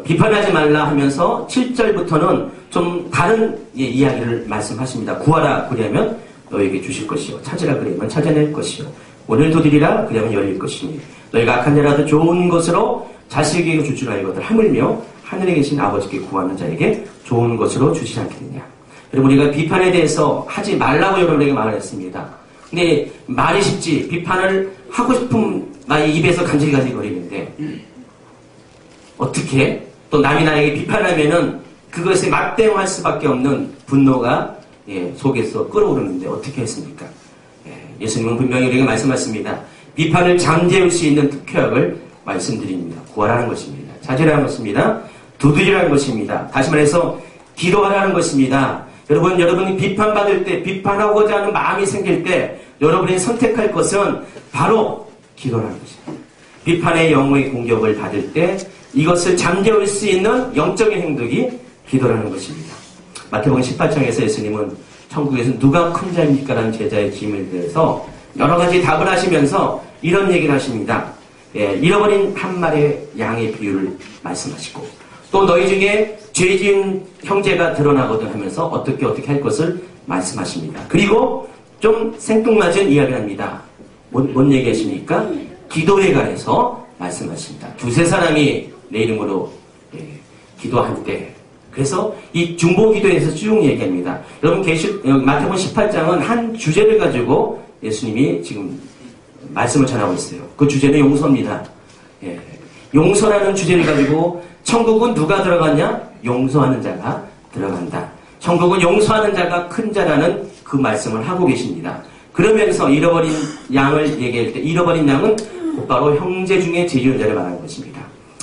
비판하지 말라 하면서 7절부터는 좀 다른 이야기를 말씀하십니다. 구하라 그리하면 너에게 주실 것이요, 찾으라 그리하면 찾아낼 것이요, 오늘도 드리라 그리하면 열릴 것이니 너희가 악한 자라도 좋은 것으로 자식에게 줄 줄 알거든 하물며 하늘에 계신 아버지께 구하는 자에게 좋은 것으로 주시지 않겠느냐. 여러분 우리가 비판에 대해서 하지 말라고 여러분에게 말을 했습니다. 근데 말이 쉽지 비판을 하고 싶은 나의 입에서 간질간질 거리는데 어떻게 또 남이 나에게 비판하면은 그것에 맞대응할 수밖에 없는 분노가 속에서 끓어오르는데 어떻게 했습니까? 예수님은 분명히 우리에게 말씀하십니다. 비판을 잠재울 수 있는 특효약을 말씀드립니다. 구하라는 것입니다. 찾으라는 것입니다. 두드리라는 것입니다. 다시 말해서 기도하라는 것입니다. 여러분이 비판받을 때, 비판하고자 하는 마음이 생길 때 여러분이 선택할 것은 바로 기도라는 것입니다. 비판의 영의 공격을 받을 때 이것을 잠재울 수 있는 영적인 행동이 기도라는 것입니다. 마태복음 18장에서 예수님은 천국에서 누가 큰 자입니까? 라는 제자의 질문에 대해서 여러 가지 답을 하시면서 이런 얘기를 하십니다. 잃어버린 한 마리의 양의 비유를 말씀하시고 또 너희 중에 죄 지은 형제가 드러나거든 하면서 어떻게 할 것을 말씀하십니다. 그리고 좀 생뚱맞은 이야기를 합니다. 뭔 얘기하십니까? 기도에 관해서 말씀하십니다. 두세 사람이 내 이름으로 기도할 때 그래서 이 중보기도에서 쭉 얘기합니다. 여러분 마태복음 18장은 한 주제를 가지고 예수님이 지금 말씀을 전하고 있어요. 그 주제는 용서입니다. 용서라는 주제를 가지고 천국은 누가 들어갔냐? 용서하는 자가 들어간다. 천국은 용서하는 자가 큰 자라는 그 말씀을 하고 계십니다. 그러면서 잃어버린 양을 얘기할 때 잃어버린 양은 곧바로 형제 중에 죄 지은 자를 말하는 것입니다.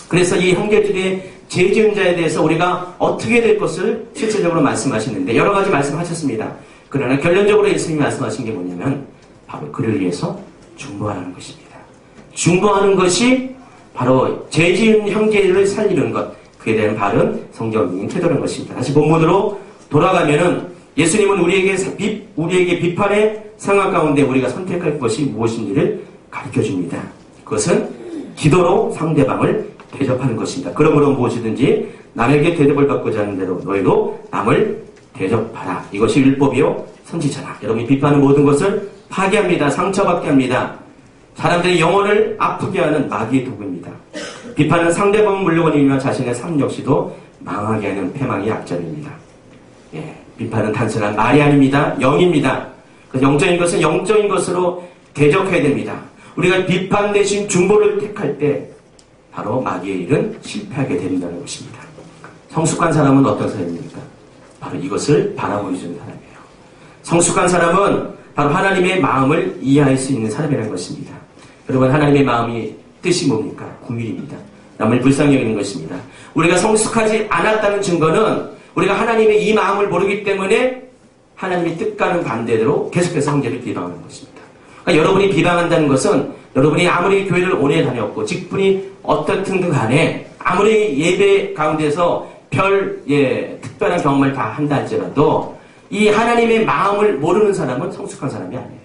그래서 이 형제들의 죄 지은 자에 대해서 우리가 어떻게 될 것을 실질적으로 말씀하시는데 여러 가지 말씀하셨습니다. 그러나 결론적으로 예수님이 말씀하신 게 뭐냐면 바로 그를 위해서 중보하라는 것입니다. 중보하는 것이 바로 죄 지은 형제를 살리는 것, 그에 대한 바른 성경적인 태도라는 것입니다. 다시 본문으로 돌아가면은 예수님은 우리에게 비판의 상황 가운데 우리가 선택할 것이 무엇인지를 가르쳐 줍니다. 그것은 기도로 상대방을 대접하는 것입니다. 그러므로 무엇이든지 남에게 대접을 받고자 하는 대로 너희도 남을 대접하라. 이것이 율법이요 선지자라. 여러분이 비판하는 모든 것을 파괴합니다. 상처받게 합니다. 사람들의 영혼을 아프게 하는 마귀의 도구입니다. 비판은 상대방을 물러거리며 자신의 삶 역시도 망하게 하는 패망의 약점입니다. 비판은 단순한 말이 아닙니다. 영입니다. 그 영적인 것은 영적인 것으로 대적해야 됩니다. 우리가 비판 대신 중보를 택할 때 바로 마귀의 일은 실패하게 된다는 것입니다. 성숙한 사람은 어떤 사람입니까? 바로 이것을 바라보는 사람이에요. 성숙한 사람은 바로 하나님의 마음을 이해할 수 있는 사람이라는 것입니다. 여러분 하나님의 마음이 뜻이 뭡니까? 궁율입니다. 남을 불쌍히 여기는 것입니다. 우리가 성숙하지 않았다는 증거는 우리가 하나님의 이 마음을 모르기 때문에 하나님의 뜻과는 반대대로 계속해서 형제를 비방하는 것입니다. 그러니까 여러분이 비방한다는 것은 여러분이 아무리 교회를 오래 다녔고 직분이 어떻든 간에 아무리 예배 가운데서 특별한 경험을 다 한다 할지라도 이 하나님의 마음을 모르는 사람은 성숙한 사람이 아니에요.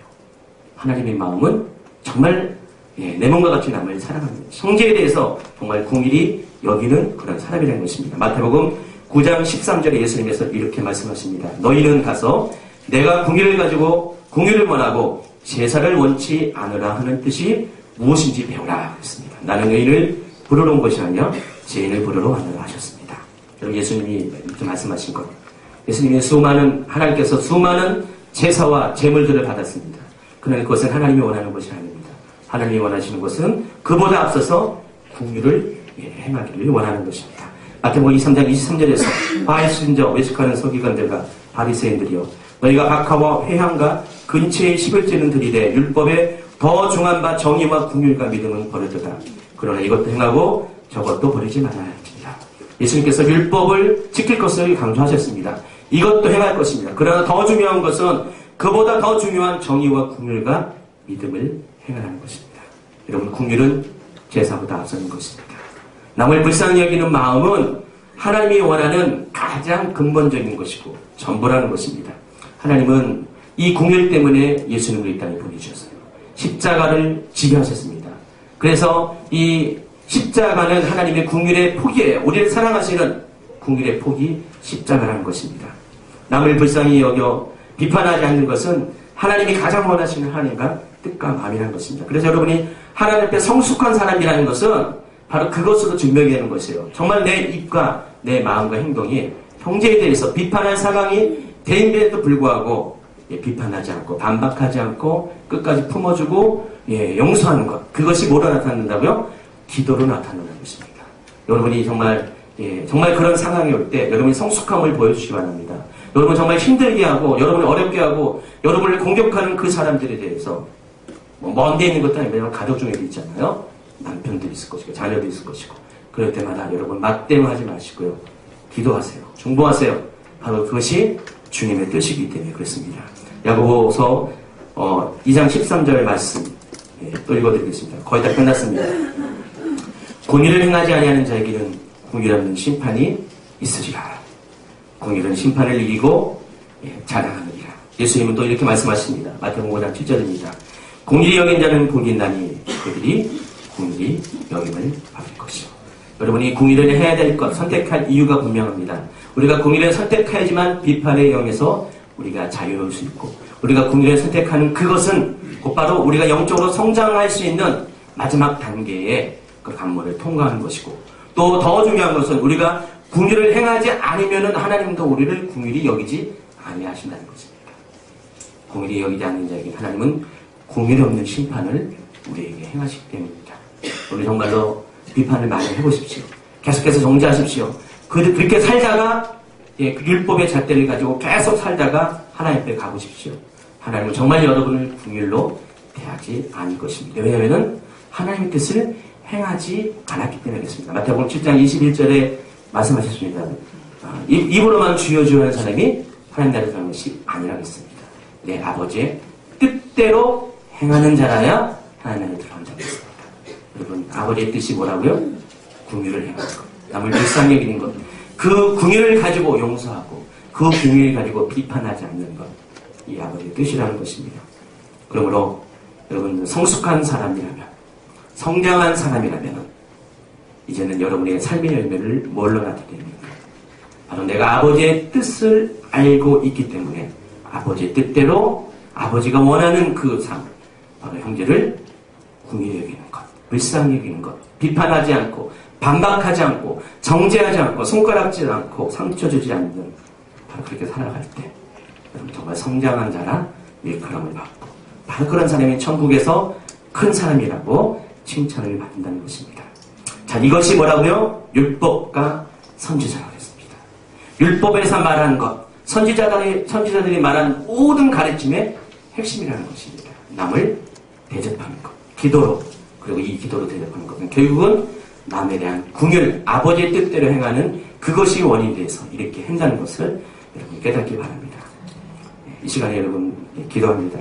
하나님의 마음은 정말 내 몸과 같이 남을 사랑합니다. 형제에 대해서 정말 긍휼히 여기는 그런 사람이라는 것입니다. 마태복음 9장 13절에 예수님께서 이렇게 말씀하십니다. 너희는 가서 내가 긍휼을 가지고 긍휼을 원하고 제사를 원치 않으라 하는 뜻이 무엇인지 배우라 했습니다. 나는 의인을 부르러 온 것이 아니라 죄인을 부르러 왔느라 하셨습니다. 여러분 예수님이 이렇게 말씀하신 것, 예수님이 하나님께서 수많은 제사와 제물들을 받았습니다. 그러나 그것은 하나님이 원하는 것이 아닙니다. 하나님이 원하시는 것은 그보다 앞서서 긍휼을 행하기를 원하는 것입니다. 마태복음 23장 23절에서 바이순저 외식하는 서기관들과 바리새인들이여 너희가 박하와 회향과 근처의 11제는 들이되 율법에 더 중한 바 정의와 긍휼과 믿음은 버려두라. 그러나 이것도 행하고 저것도 버리지 말아야 할지니라. 예수님께서 율법을 지킬 것을 강조하셨습니다. 이것도 행할 것입니다. 그러나 더 중요한 것은 그보다 더 중요한 정의와 긍휼과 믿음을 행하는 것입니다. 여러분 긍휼은 제사보다 앞서는 것입니다. 남을 불쌍히 여기는 마음은 하나님이 원하는 가장 근본적인 것이고 전부라는 것입니다. 하나님은 이 긍휼 때문에 예수님을 이 땅에 보내주셨어요. 십자가를 지게 하셨습니다. 그래서 이 십자가는 하나님의 긍휼의 폭이에요. 우리를 사랑하시는 긍휼의 폭이 십자가라는 것입니다. 남을 불쌍히 여겨 비판하지 않는 것은 하나님이 가장 원하시는 하나님과 뜻과 마음이라는 것입니다. 그래서 여러분이 하나님 앞에 성숙한 사람이라는 것은 바로 그것으로 증명이 되는 것이에요. 정말 내 입과 내 마음과 행동이 형제에 대해서 비판할 상황이 대인데도 불구하고 비판하지 않고 반박하지 않고 끝까지 품어주고 용서하는 것, 그것이 뭐로 나타난다고요? 기도로 나타나는 것입니다. 여러분이 정말 그런 상황이 올 때 여러분이 성숙함을 보여주시기 바랍니다. 여러분 정말 힘들게 하고 여러분을 어렵게 하고 여러분을 공격하는 그 사람들에 대해서 먼데 있는 것도 아니고 가족 중에도 있잖아요. 남편도 있을 것이고 자녀도 있을 것이고 그럴 때마다 여러분 맞대응하지 마시고요. 기도하세요. 중보하세요. 바로 그것이 주님의 뜻이기 때문에 그렇습니다. 야고보서 2장 13절 말씀 또 읽어드리겠습니다. 거의 다 끝났습니다. 공의를 행하지 아니하는 자에게는 공의라는 심판이 있으리라. 공의는 심판을 이기고 자랑하느니라. 예수님은 또 이렇게 말씀하십니다. 마태복음 5장 7절입니다. 공의를 여긴 자는 복이 있나니 그들이 공의를 여김을 받을 것이요. 여러분이 공의를 해야 될 것, 선택할 이유가 분명합니다. 우리가 공의를 선택해야지만 비판의 영에서 우리가 자유로울 수 있고 우리가 공의를 선택하는 그것은 곧바로 우리가 영적으로 성장할 수 있는 마지막 단계의 그 관문을 통과하는 것이고 또 더 중요한 것은 우리가 공의를 행하지 않으면 하나님도 우리를 공의를 여기지 아니하신다는 것입니다. 공의를 여기지 않는 자에게 하나님은 공의를 없는 심판을 우리에게 행하시기 때문입니다. 우리 정말로 비판을 많이 해보십시오. 계속해서 정죄하십시오. 그렇게 살다가 그 율법의 잣대를 가지고 계속 살다가 하나님 앞에 가보십시오. 하나님은 정말 여러분을 긍휼로 대하지 않을 것입니다. 왜냐하면 하나님의 뜻을 행하지 않았기 때문에 그렇습니다. 마태복음 7장 21절에 말씀하셨습니다. 입으로만 주여 주여 하는 사람이 하나님 나라에 들어가는 것이 아니라겠습니다. 내 아버지의 뜻대로 행하는 자라야 하나님 나라에 들어가는 자가 있습니다. 여러분 아버지의 뜻이 뭐라고요? 긍휼을 행하는 것, 남을 불쌍히 여기는 것, 그 긍휼을 가지고 용서하고 그 긍휼을 가지고 비판하지 않는 것, 이 아버지의 뜻이라는 것입니다. 그러므로 여러분 성숙한 사람이라면 성장한 사람이라면 이제는 여러분의 삶의 열매를 뭘로 나타냅니까? 바로 내가 아버지의 뜻을 알고 있기 때문에 아버지의 뜻대로 아버지가 원하는 그 삶, 바로 형제를 긍휼히 여기는 것, 불쌍히 여기는 것, 비판하지 않고 반박하지 않고 정죄하지 않고 손가락질 않고 상처 주지 않는 바로 그렇게 살아갈 때 여러분 정말 성장한 자라 일컬음을 받고 바로 그런 사람이 천국에서 큰 사람이라고 칭찬을 받는다는 것입니다. 자, 이것이 뭐라고요? 율법과 선지자라고 했습니다. 율법에서 말하는 것, 선지자들이 말한 모든 가르침의 핵심이라는 것입니다. 남을 대접하는 것, 기도로, 그리고 이 기도로 대접하는 것은 결국은 남에 대한 긍휼, 아버지의 뜻대로 행하는 그것이 원인이 돼서 이렇게 한다는 것을 여러분 깨닫기 바랍니다. 이 시간에 여러분 기도합니다.